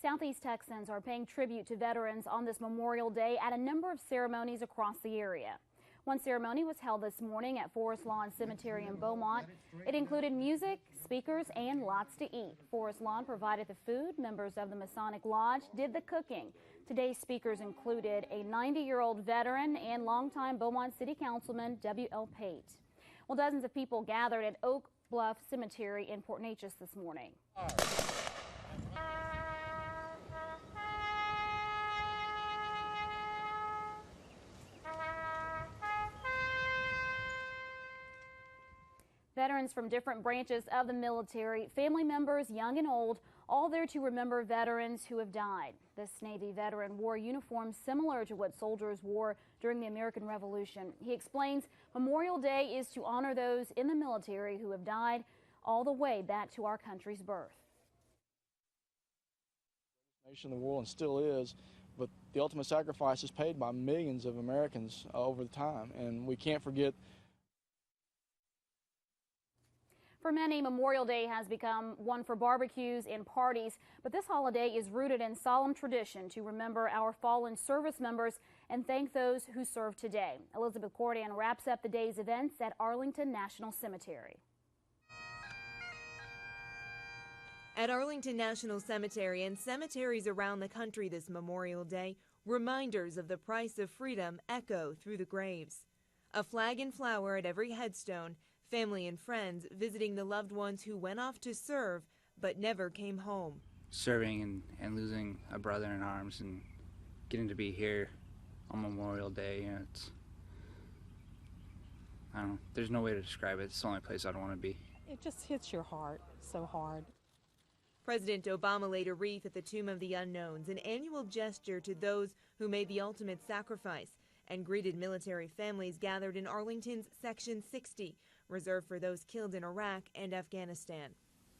Southeast Texans are paying tribute to veterans on this Memorial Day at a number of ceremonies across the area. One ceremony was held this morning at Forest Lawn Cemetery in Beaumont. It included music, speakers, and lots to eat. Forest Lawn provided the food. Members of the Masonic Lodge did the cooking. Today's speakers included a 90-year-old veteran and longtime Beaumont City Councilman W.L. Pate. Well, dozens of people gathered at Oak Bluff Cemetery in Port Neches this morning. Veterans from different branches of the military, family members, young and old, all there to remember veterans who have died. This Navy veteran wore uniforms similar to what soldiers wore during the American Revolution. He explains Memorial Day is to honor those in the military who have died all the way back to our country's birth. Nation of the world and still is, but the ultimate sacrifice is paid by millions of Americans over the time, and we can't forget. For many, Memorial Day has become one for barbecues and parties, but this holiday is rooted in solemn tradition to remember our fallen service members and thank those who serve today. Elizabeth Cordan wraps up the day's events at Arlington National Cemetery. At Arlington National Cemetery and cemeteries around the country this Memorial Day, reminders of the price of freedom echo through the graves. A flag and flower at every headstone, family and friends visiting the loved ones who went off to serve but never came home. Serving and losing a brother in arms and getting to be here on Memorial Day, I don't know, there's no way to describe it. It's the only place I'd want to be. It just hits your heart so hard. President Obama laid a wreath at the Tomb of the Unknowns, an annual gesture to those who made the ultimate sacrifice, and greeted military families gathered in Arlington's Section 60, reserved for those killed in Iraq and Afghanistan.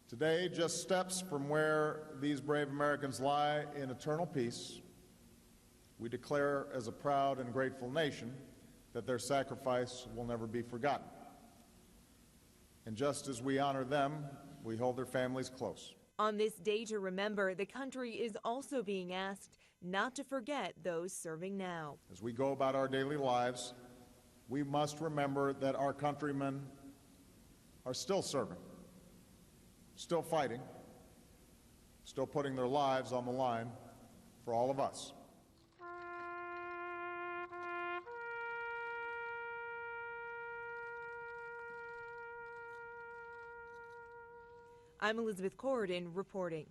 Today, just steps from where these brave Americans lie in eternal peace, we declare as a proud and grateful nation that their sacrifice will never be forgotten. And just as we honor them, we hold their families close. On this day to remember, the country is also being asked not to forget those serving now. As we go about our daily lives, we must remember that our countrymen are still serving, still fighting, still putting their lives on the line for all of us. I'm Elizabeth Corridan reporting.